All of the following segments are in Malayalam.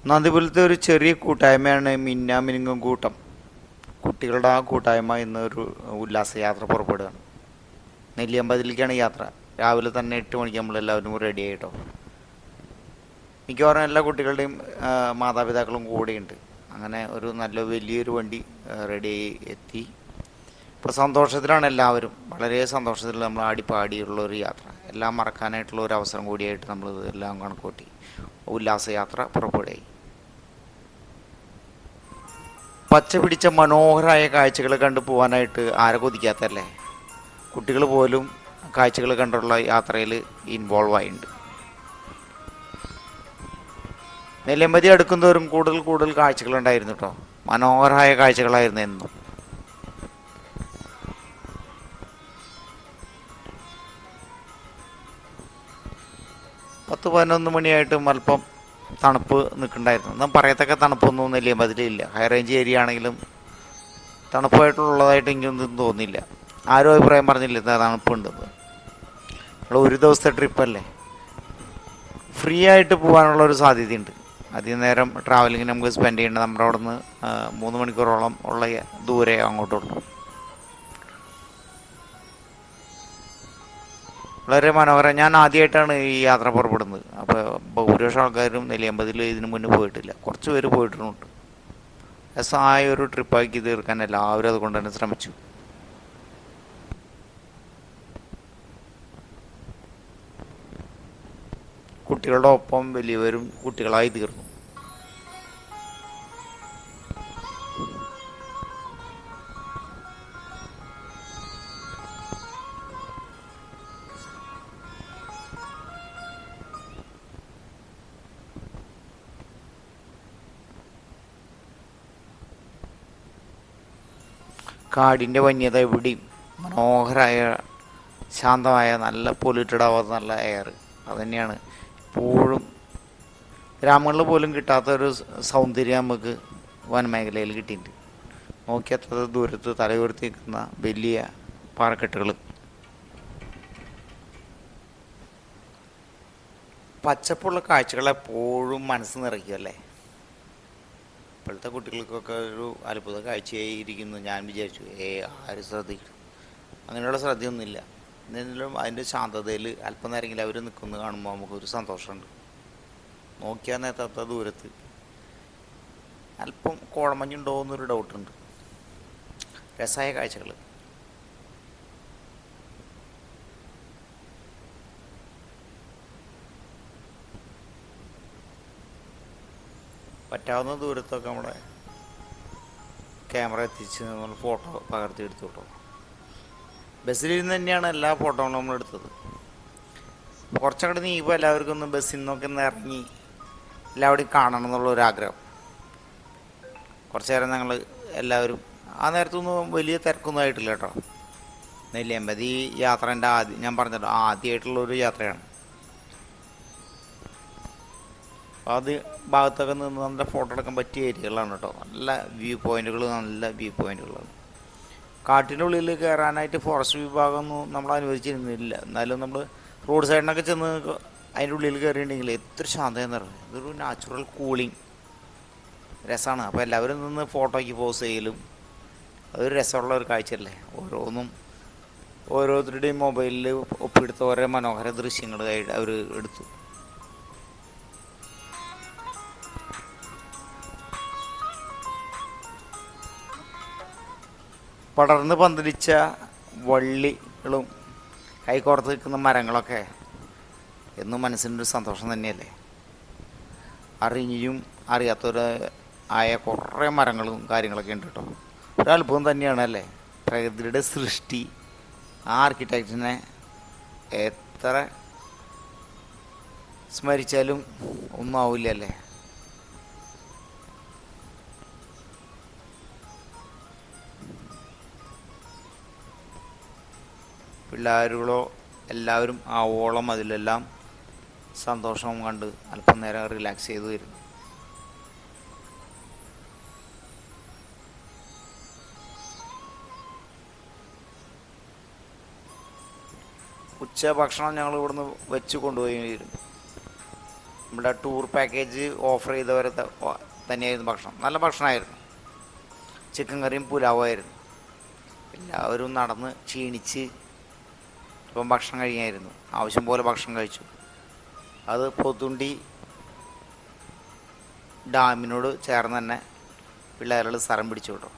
നന്ദിപുരത്തെ ഒരു ചെറിയ കൂട്ടായ്മയാണ് മിന്നാമിനുങ്ങും കൂട്ടം. കുട്ടികളുടെ ആ കൂട്ടായ്മ ഇന്നൊരു ഉല്ലാസയാത്ര പുറപ്പെടുകയാണ്. നെല്ലിയാമ്പതിലേക്കാണ് യാത്ര. രാവിലെ തന്നെ 8 മണിക്ക് നമ്മളെല്ലാവരും റെഡി ആയിട്ടോ. മിക്കവാറും എല്ലാ കുട്ടികളുടെയും മാതാപിതാക്കളും കൂടെയുണ്ട്. അങ്ങനെ ഒരു നല്ല വലിയൊരു വണ്ടി റെഡി എത്തി. ഇപ്പോൾ സന്തോഷത്തിലാണ് എല്ലാവരും, വളരെ സന്തോഷത്തിൽ നമ്മൾ ആടിപ്പാടിയുള്ള ഒരു യാത്ര, എല്ലാം മറക്കാനായിട്ടുള്ള ഒരു അവസരം കൂടിയായിട്ട് നമ്മൾ എല്ലാം കണക്കൂട്ടി ഉല്ലാസയാത്ര പുറപ്പെടുകയായി. പച്ച പിടിച്ച മനോഹരമായ കാഴ്ചകൾ കണ്ടു പോകാനായിട്ട് ആരെ കൊതിക്കാത്തല്ലേ. കുട്ടികൾ പോലും കാഴ്ചകൾ കണ്ടുള്ള യാത്രയിൽ ഇൻവോൾവ് ആയിട്ടുണ്ട്. നെല്ലിയാമ്പതി അടുക്കുന്നവരും കൂടുതൽ കൂടുതൽ കാഴ്ചകളുണ്ടായിരുന്നു കേട്ടോ. മനോഹരമായ കാഴ്ചകളായിരുന്നു എന്നും. പത്ത് 11 മണിയായിട്ടും അല്പം തണുപ്പ് നിൽക്കണ്ടായിരുന്നു. ഒന്നും പറയത്തക്ക തണുപ്പൊന്നും നെല്ലിയാമ്പതിയിലില്ല. ഹൈ റേഞ്ച് ഏരിയ ആണെങ്കിലും തണുപ്പായിട്ടുള്ളതായിട്ട് എനിക്കൊന്നും തോന്നിയില്ല. ആരും അഭിപ്രായം പറഞ്ഞില്ല എന്താ തണുപ്പുണ്ടെന്ന്. നമ്മൾ ഒരു ദിവസത്തെ ട്രിപ്പല്ലേ, ഫ്രീ ആയിട്ട് പോകാനുള്ളൊരു സാധ്യതയുണ്ട്. അധികം നേരം ട്രാവലിങ്ങിന് നമുക്ക് സ്പെൻഡ് ചെയ്യേണ്ട. നമ്മുടെ അവിടെ നിന്ന് 3 മണിക്കൂറോളം ഉള്ള ദൂരെ അങ്ങോട്ടുള്ളൂ. വളരെ മനോഹരം. ഞാൻ ആദ്യമായിട്ടാണ് ഈ യാത്ര പുറപ്പെടുന്നത്. അപ്പോൾ ഭൂരിപക്ഷം ആൾക്കാരും നെല്ലിയാമ്പതിയിൽ ഇതിനു മുന്നേ പോയിട്ടില്ല. കുറച്ച് പേര് പോയിട്ടുണ്ട്. രസമായ ഒരു ട്രിപ്പാക്കി തീർക്കാൻ എല്ലാവരും അതുകൊണ്ട് തന്നെ ശ്രമിച്ചു. കുട്ടികളുടെ ഒപ്പം വലിയവരും കുട്ടികളായി തീർന്നു. കാടിൻ്റെ വന്യത എവിടെയും മനോഹരമായ ശാന്തമായ നല്ല പൊല്യൂട്ടഡ് ആവാത്ത നല്ല എയർ അതുതന്നെയാണ്. എപ്പോഴും ഗ്രാമങ്ങളിൽ പോലും കിട്ടാത്തൊരു സൗന്ദര്യം നമുക്ക് വനമേഖലയിൽ കിട്ടിയിട്ടുണ്ട്. നോക്കിയത്ര ദൂരത്ത് തലയുയർത്തി നിൽക്കുന്ന വലിയ പാറക്കെട്ടുകൾ, പച്ചപ്പുള്ള കാഴ്ചകൾ എപ്പോഴും മനസ്സ് നിറയ്ക്കുമല്ലേ. ഇപ്പോഴത്തെ കുട്ടികൾക്കൊക്കെ ഒരു അത്ഭുത കാഴ്ചയായി ഇരിക്കുന്നു. ഞാൻ വിചാരിച്ചു ആരും ശ്രദ്ധിക്കണം, അങ്ങനെയുള്ള ശ്രദ്ധയൊന്നുമില്ല. എന്തെങ്കിലും അതിൻ്റെ ശാന്തതയിൽ അല്പം നേരമെങ്കിലും അവർ നിൽക്കുന്നത് കാണുമ്പോൾ നമുക്കൊരു സന്തോഷമുണ്ട്. നോക്കിയാൽ നേരത്തെ ദൂരത്ത് അല്പം കോടമഞ്ഞുണ്ടോ എന്നൊരു ഡൗട്ടുണ്ട്. രസമായ കാഴ്ചകൾ. പറ്റാവുന്ന ദൂരത്തൊക്കെ നമ്മുടെ ക്യാമറ എത്തിച്ച് നമ്മൾ ഫോട്ടോ പകർത്തിയെടുത്തു കേട്ടോ. ബസ്സിലിരുന്ന് തന്നെയാണ് എല്ലാ ഫോട്ടോകളും നമ്മൾ എടുത്തത്. കുറച്ചങ്ങോട്ട് നീങ്ങുമ്പോൾ എല്ലാവർക്കും ഒന്ന് ബസ്സിൽ നിന്നൊക്കെ ഒന്ന് ഇറങ്ങി എല്ലാവരുടെയും കാണണം എന്നുള്ളൊരാഗ്രഹം. കുറച്ച് നേരം ഞങ്ങൾ എല്ലാവരും ആ നേരത്തൊന്നും വലിയ തിരക്കൊന്നും ആയിട്ടില്ല കേട്ടോ. നെല്ലിയാമ്പതി യാത്രേൻ്റെ ഞാൻ പറഞ്ഞല്ലോ ആദ്യമായിട്ടുള്ളൊരു യാത്രയാണ്. അത് ഭാഗത്തൊക്കെ നിന്ന് നല്ല ഫോട്ടോ എടുക്കാൻ പറ്റിയ ഏരിയകളാണ് കേട്ടോ. നല്ല വ്യൂ പോയിന്റുകളാണ്. കാട്ടിൻ്റെ ഉള്ളിൽ കയറാനായിട്ട് ഫോറസ്റ്റ് വിഭാഗമൊന്നും നമ്മൾ അനുവദിച്ചിരുന്നില്ല. എന്നാലും നമ്മൾ റോഡ് സൈഡിനൊക്കെ ചെന്ന് അതിൻ്റെ ഉള്ളിൽ കയറിയിട്ടുണ്ടെങ്കിൽ എത്ര ശാന്തമെന്ന് പറയുന്നത്. ഇതൊരു നാച്ചുറൽ കൂളിങ് രസമാണ്. അപ്പോൾ എല്ലാവരും നിന്ന് ഫോട്ടോയ്ക്ക് പോസ് ചെയ്യലും അതൊരു രസമുള്ള ഒരു കാഴ്ചയല്ലേ. ഓരോരുത്തരുടെയും മൊബൈലിൽ ഒപ്പിയെടുത്ത ഓരോ മനോഹര ദൃശ്യങ്ങൾ അവർ എടുത്തു. പടർന്ന് പന്തലിച്ച വള്ളികളും കൈകോർത്ത് നിൽക്കുന്ന മരങ്ങളൊക്കെ എന്നും മനസ്സിനൊരു സന്തോഷം തന്നെയല്ലേ. അറിഞ്ഞും അറിയാത്തവരായ കുറേ മരങ്ങളും കാര്യങ്ങളൊക്കെ ഉണ്ട് കേട്ടോ. ഒരു അത്ഭുതം തന്നെയാണല്ലേ പ്രകൃതിയുടെ സൃഷ്ടി. ആ ആർക്കിടെക്റ്റിനെ എത്ര സ്മരിച്ചാലും ഒന്നും ആവില്ല അല്ലേ. പിള്ളേരുകളോ എല്ലാവരും ആവോളം അതിലെല്ലാം സന്തോഷം കണ്ട് അല്പം നേരം റിലാക്സ് ചെയ്ത് വരുന്നു. ഉച്ചഭക്ഷണം ഞങ്ങൾ ഇവിടുന്ന് വെച്ച് കൊണ്ടുപോയിരുന്നു. നമ്മുടെ ടൂർ പാക്കേജ് ഓഫർ ചെയ്തവരെ തന്നെയായിരുന്നു ഭക്ഷണം. നല്ല ഭക്ഷണമായിരുന്നു. ചിക്കൻ കറിയും പുലാവുമായിരുന്നു. എല്ലാവരും നടന്ന് ക്ഷീണിച്ച് ഇപ്പം ഭക്ഷണം കഴിക്കായിരുന്നു. ആവശ്യം പോലെ ഭക്ഷണം കഴിച്ചു. അത് പോത്തുണ്ടി ഡാമിനോട് ചേർന്ന് തന്നെ പിള്ളേരുകൾ സ്ഥലം പിടിച്ചു കേട്ടോ.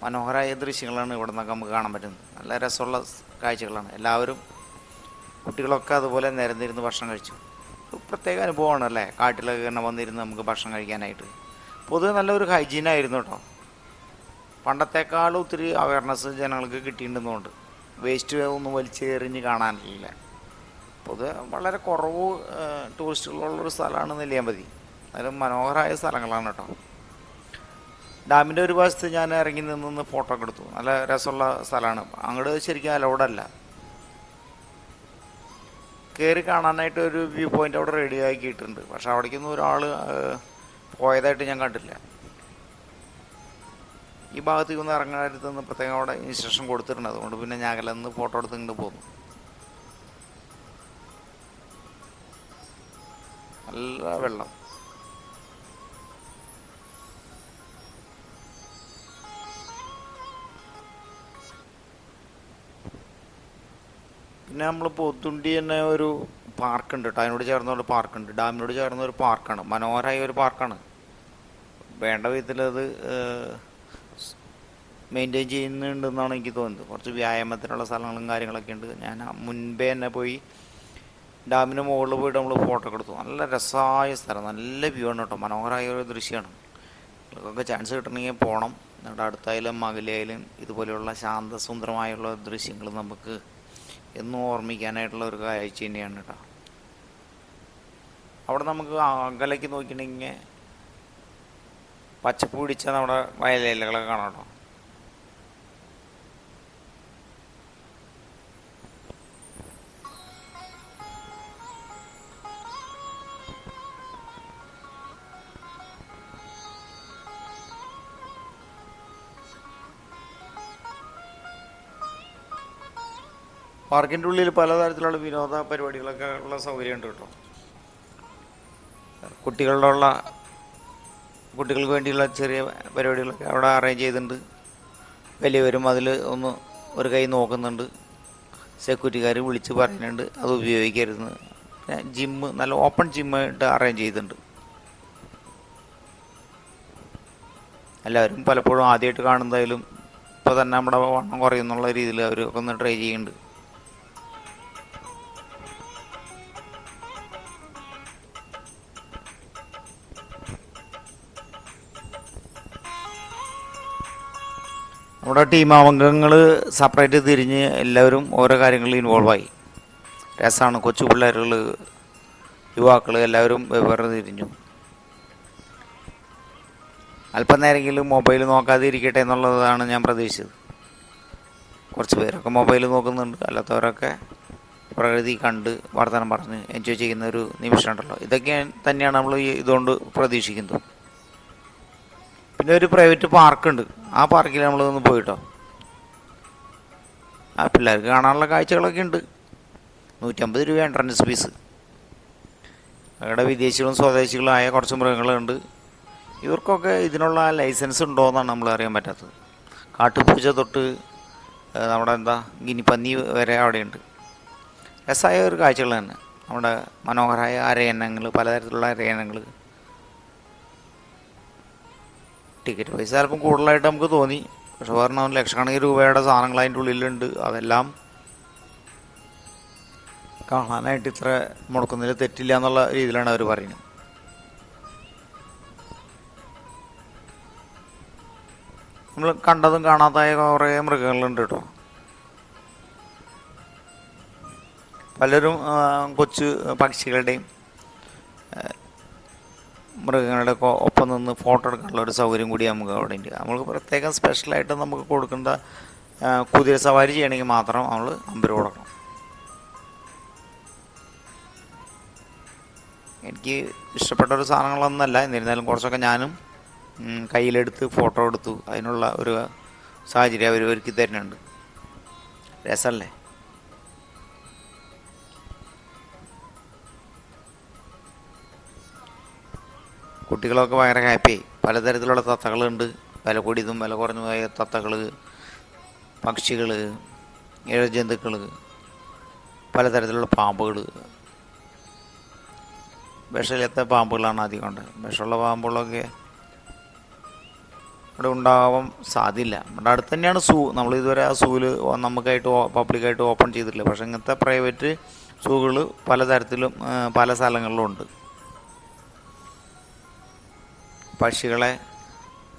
മനോഹരമായ ദൃശ്യങ്ങളാണ് ഇവിടെ നിന്നൊക്കെ നമുക്ക് കാണാൻ പറ്റുന്നത്. നല്ല രസമുള്ള കാഴ്ചകളാണ്. എല്ലാവരും കുട്ടികളൊക്കെ അതുപോലെ നിരന്നിരുന്ന് ഭക്ഷണം കഴിച്ചു. പ്രത്യേക അനുഭവമാണ് അല്ലേ, കാട്ടിലൊക്കെ തന്നെ വന്നിരുന്ന് നമുക്ക് ഭക്ഷണം കഴിക്കാനായിട്ട്. പൊതുവെ നല്ലൊരു ഹൈജീനായിരുന്നു കേട്ടോ. പണ്ടത്തെക്കാളും ഒത്തിരി അവയർനെസ് ജനങ്ങൾക്ക് കിട്ടിയിട്ടുണ്ടെന്നുണ്ട്. വേസ്റ്റ് ഒന്നും വലിച്ചെറിഞ്ഞ് കാണാനില്ല. പൊതുവെ വളരെ കുറവ് ടൂറിസ്റ്റുകളുള്ളൊരു സ്ഥലമാണ് നെല്ലിയാമ്പതി. അതിലും മനോഹരമായ സ്ഥലങ്ങളാണ് കേട്ടോ. ഡാമിൻ്റെ ഒരു വശത്ത് ഞാൻ ഇറങ്ങി നിന്ന് ഫോട്ടോ ഒക്കെ എടുത്തു. നല്ല രസമുള്ള സ്ഥലമാണ്. അങ്ങോട്ട് ശരിക്കും അലൗഡല്ല. കയറി കാണാനായിട്ട് ഒരു വ്യൂ പോയിൻ്റ് അവിടെ റെഡി ആക്കിയിട്ടുണ്ട്. പക്ഷെ അവിടേക്കൊന്നും ഒരാൾ പോയതായിട്ട് ഞാൻ കണ്ടില്ല. ഈ ഭാഗത്തേക്ക് ഒന്ന് ഇറങ്ങാനായിട്ട് പ്രത്യേകം അവിടെ ഇൻസ്ട്രക്ഷൻ കൊടുത്തിട്ടുണ്ട്. അതുകൊണ്ട് പിന്നെ ഞാൻ അകലെന്ന് ഫോട്ടോ എടുത്ത് ഇങ്ങോട്ട് പോന്നു. നല്ല വെള്ളം. പിന്നെ നമ്മൾ പോത്തുണ്ടി തന്നെ ഒരു പാർക്കുണ്ട് കേട്ടോ. അതിനോട് ചേർന്നൊരു പാർക്കുണ്ട്. ഡാമിനോട് ചേർന്നൊരു പാർക്കാണ്. മനോഹരമായ ഒരു പാർക്കാണ്. വേണ്ട വിധത്തിലത് മെയിൻറ്റെയിൻ ചെയ്യുന്നുണ്ടെന്നാണ് എനിക്ക് തോന്നുന്നത്. കുറച്ച് വ്യായാമത്തിനുള്ള സ്ഥലങ്ങളും കാര്യങ്ങളൊക്കെ ഉണ്ട്. ഞാൻ മുൻപേ തന്നെ പോയി ഡാമിന് മുകളിൽ പോയിട്ട് നമ്മൾ ഫോട്ടോ ഒക്കെ എടുത്തു. നല്ല രസമായ സ്ഥലം, നല്ല വ്യൂ ആണ് കേട്ടോ. മനോഹരമായ ഒരു ദൃശ്യമാണ്. നിങ്ങൾക്കൊക്കെ ചാൻസ് കിട്ടണമെങ്കിൽ പോകണം. നിങ്ങളുടെ അടുത്തായാലും അകലെയായാലും ഇതുപോലെയുള്ള ശാന്തസുന്ദരമായുള്ള ദൃശ്യങ്ങൾ നമുക്ക് എന്നും ഓർമ്മിക്കാനായിട്ടുള്ള ഒരു കാഴ്ച തന്നെയാണ് കേട്ടോ. അവിടെ നമുക്ക് അകലേക്ക് നോക്കിയിട്ടുണ്ടെങ്കിൽ പച്ചപ്പ് പിടിച്ച നമ്മുടെ വയലേലകളൊക്കെ കാണാം കേട്ടോ. പാർക്കിൻ്റെ ഉള്ളിൽ പലതരത്തിലുള്ള വിനോദ പരിപാടികളൊക്കെ ഉള്ള സൗകര്യമുണ്ട് കേട്ടോ. കുട്ടികൾക്ക് വേണ്ടിയുള്ള ചെറിയ പരിപാടികളൊക്കെ അവിടെ അറേഞ്ച് ചെയ്തിട്ടുണ്ട്. വലിയവരും അതിൽ ഒന്ന് ഒരു കൈ നോക്കുന്നുണ്ട്. സെക്യൂരിറ്റിക്കാർ വിളിച്ച് പറയുന്നുണ്ട് അത് ഉപയോഗിക്കരുതെന്ന്. പിന്നെ ജിമ്മ്, നല്ല ഓപ്പൺ ജിമ്മായിട്ട് അറേഞ്ച് ചെയ്തിട്ടുണ്ട്. എല്ലാവരും പലപ്പോഴും ആദ്യമായിട്ട് കാണുന്നതായാലും ഇപ്പോൾ തന്നെ നമ്മുടെ വണ്ണം കുറയുന്നുള്ള രീതിയിൽ അവരൊക്കെ ഒന്ന് ട്രൈ ചെയ്യുന്നുണ്ട്. നമ്മുടെ ടീം അംഗങ്ങൾ സെപ്പറേറ്റ് തിരിഞ്ഞ് എല്ലാവരും ഓരോ കാര്യങ്ങളിൽ ഇൻവോൾവായി. രസമാണ്. കൊച്ചു പിള്ളേരുകൾ, യുവാക്കൾ എല്ലാവരും വെവ്വേറെ തിരിഞ്ഞു. അല്പം നേരമെങ്കിലും മൊബൈൽ നോക്കാതെ ഇരിക്കട്ടെ എന്നുള്ളതാണ് ഞാൻ പ്രതീക്ഷിച്ചത്. കുറച്ച് പേരൊക്കെ മൊബൈൽ നോക്കുന്നുണ്ട്. അല്ലാത്തവരൊക്കെ പ്രകൃതി കണ്ട് വർത്തമാനം പറഞ്ഞ് എൻജോയ് ചെയ്യുന്ന ഒരു നിമിഷം ഉണ്ടല്ലോ. ഇതൊക്കെ തന്നെയാണ് നമ്മൾ ഇതുകൊണ്ട് പ്രതീക്ഷിക്കുന്നത്. പിന്നെ ഒരു പ്രൈവറ്റ് പാർക്കുണ്ട്. ആ പാർക്കിൽ നമ്മളൊന്ന് പോയിട്ടോ. ആ പിള്ളേർക്ക് കാണാനുള്ള കാഴ്ചകളൊക്കെ ഉണ്ട്. 150 രൂപ എൻട്രൻസ് ഫീസ്. അവിടെ വിദേശികളും സ്വദേശികളായ കുറച്ച് മൃഗങ്ങളുണ്ട്. ഇവർക്കൊക്കെ ഇതിനുള്ള ലൈസൻസ് ഉണ്ടോ എന്നാണ് നമ്മൾ അറിയാൻ പറ്റാത്തത്. കാട്ടുപൂച്ച തൊട്ട് നമ്മുടെ ഗിനിപ്പന്നി വരെ അവിടെയുണ്ട്. രസമായ ഒരു കാഴ്ചകൾ തന്നെ. നമ്മുടെ മനോഹരമായ അരയന്നങ്ങൾ, പലതരത്തിലുള്ള അരയന്നങ്ങൾ. ടിക്കറ്റ് പൈസ ചിലപ്പം കൂടുതലായിട്ട് നമുക്ക് തോന്നി. പക്ഷെ പറഞ്ഞാൽ ലക്ഷക്കണക്കിന് രൂപയുടെ സാധനങ്ങൾ അതിൻ്റെ ഉള്ളിലുണ്ട്. അതെല്ലാം കാണാനായിട്ട് ഇത്ര മുടക്കുന്നതിൽ തെറ്റില്ല എന്നുള്ള രീതിയിലാണ് അവർ പറയുന്നത്. നമ്മൾ കണ്ടതും കാണാത്തതായ കുറേ മൃഗങ്ങളുണ്ട് കേട്ടോ. പലരും കൊച്ചു പക്ഷികളുടെയും മൃഗങ്ങളുടെ ഒപ്പം നിന്ന് ഫോട്ടോ എടുക്കാനുള്ള ഒരു സൗകര്യം കൂടി നമുക്ക് അവിടെ ഉണ്ട്. നമ്മൾക്ക് പ്രത്യേകം സ്പെഷ്യലായിട്ട് നമുക്ക് കൊടുക്കേണ്ട കുതിര സവാരി ചെയ്യണമെങ്കിൽ മാത്രം നമ്മൾ 50 രൂപ കൊടുക്കണം. എനിക്ക് ഇഷ്ടപ്പെട്ട ഒരു സാധനങ്ങളൊന്നുമല്ല. എന്നിരുന്നാലും കുറച്ചൊക്കെ ഞാനും കയ്യിലെടുത്ത് ഫോട്ടോ എടുത്തു. അതിനുള്ള ഒരു സാഹചര്യം അവർ ഒരുക്കി തരുന്നുണ്ട്. രസമല്ലേ? കുട്ടികളൊക്കെ ഭയങ്കര ഹാപ്പിയായി. പലതരത്തിലുള്ള തത്തകളുണ്ട്, വില കൂടിയതും വില കുറഞ്ഞതുമായ തത്തകൾ, പക്ഷികൾ, ഇഴജന്തുക്കൾ, പലതരത്തിലുള്ള പാമ്പുകൾ. വിഷമില്ലാത്ത പാമ്പുകളാണ് അധികം ഉണ്ട്. വിഷമുള്ള പാമ്പുകളൊക്കെ ഇവിടെ ഉണ്ടാവാൻ സാധ്യമില്ല. നമ്മുടെ അടുത്ത് തന്നെയാണ് സൂ. നമ്മൾ ഇതുവരെ ആ സൂവിൽ നമുക്കായിട്ട് പബ്ലിക്കായിട്ട് ഓപ്പൺ ചെയ്തിട്ടില്ല. പക്ഷേ ഇങ്ങനത്തെ പ്രൈവറ്റ് സൂകൾ പലതരത്തിലും പല സ്ഥലങ്ങളിലും ഉണ്ട്. പക്ഷികളെ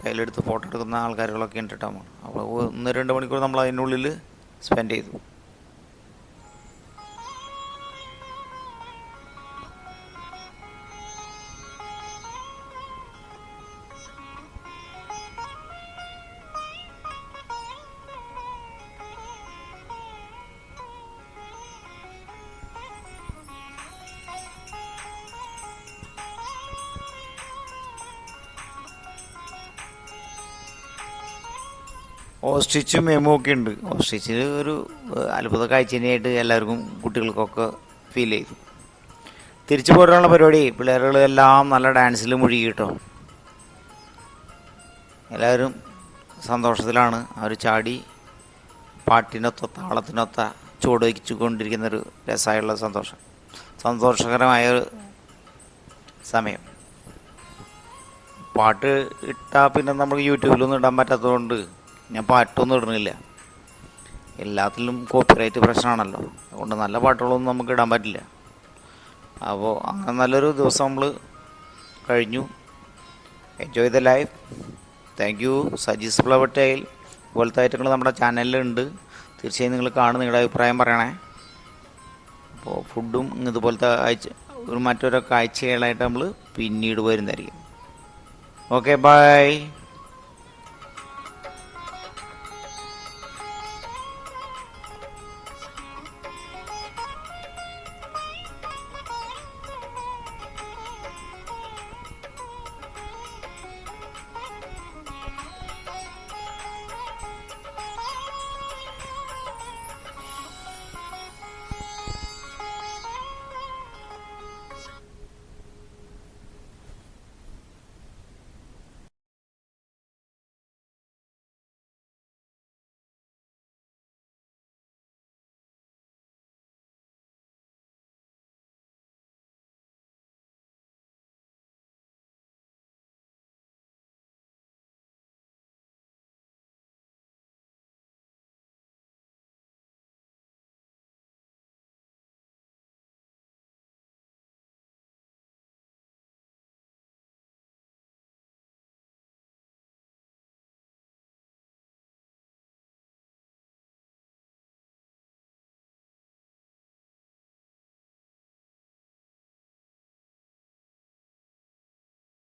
കയ്യിലെടുത്ത് ഫോട്ടോ എടുക്കുന്ന ആൾക്കാരുകളൊക്കെ ഉണ്ട് കേട്ടോ. അപ്പോൾ 1-2 മണിക്കൂർ നമ്മൾ അതിനുള്ളിൽ സ്പെൻഡ് ചെയ്തു. ഓസ്ട്രിച്ചും മെമുമൊക്കെ ഉണ്ട്. ഓസ്ട്രിച്ചിൽ ഒരു അത്ഭുത കാഴ്ച തന്നെയായിട്ട് എല്ലാവർക്കും കുട്ടികൾക്കൊക്കെ ഫീൽ ചെയ്തു. തിരിച്ചു പോരാനുള്ള പരിപാടി. പിള്ളേരുകളെല്ലാം നല്ല ഡാൻസിൽ മുഴുകി കേട്ടോ. എല്ലാവരും സന്തോഷത്തിലാണ്. അവർ ചാടി പാട്ടിനൊത്ത താളത്തിനൊത്ത ചുവട് വയ്ച്ചു കൊണ്ടിരിക്കുന്നൊരു രസമായുള്ള സന്തോഷകരമായൊരു സമയം. പാട്ട് ഇട്ടാൽ പിന്നെ നമുക്ക് യൂട്യൂബിലൊന്നും ഇടാൻ പറ്റാത്തതുകൊണ്ട് ഞാൻ പാട്ടൊന്നും ഇടണില്ല. എല്ലാത്തിലും കോപ്പിറൈറ്റ് പ്രശ്നമാണല്ലോ. അതുകൊണ്ട് നല്ല പാട്ടുകളൊന്നും നമുക്ക് ഇടാൻ പറ്റില്ല. അപ്പോൾ അങ്ങനെ നല്ലൊരു ദിവസം നമ്മൾ കഴിഞ്ഞു. Enjoy the life. Thank you. സജീസ് ഫ്ലവർ ടൈൽ ഇതുപോലത്തെ ഐറ്റങ്ങൾ നമ്മുടെ ചാനലിലുണ്ട്. തീർച്ചയായും നിങ്ങൾ കാണും, നിങ്ങളുടെ അഭിപ്രായം പറയണേ. അപ്പോൾ ഫുഡും ഇതുപോലത്തെ മറ്റൊരു കാഴ്ചകളായിട്ട് നമ്മൾ പിന്നീട് വരുന്നതായിരിക്കും. Okay, by.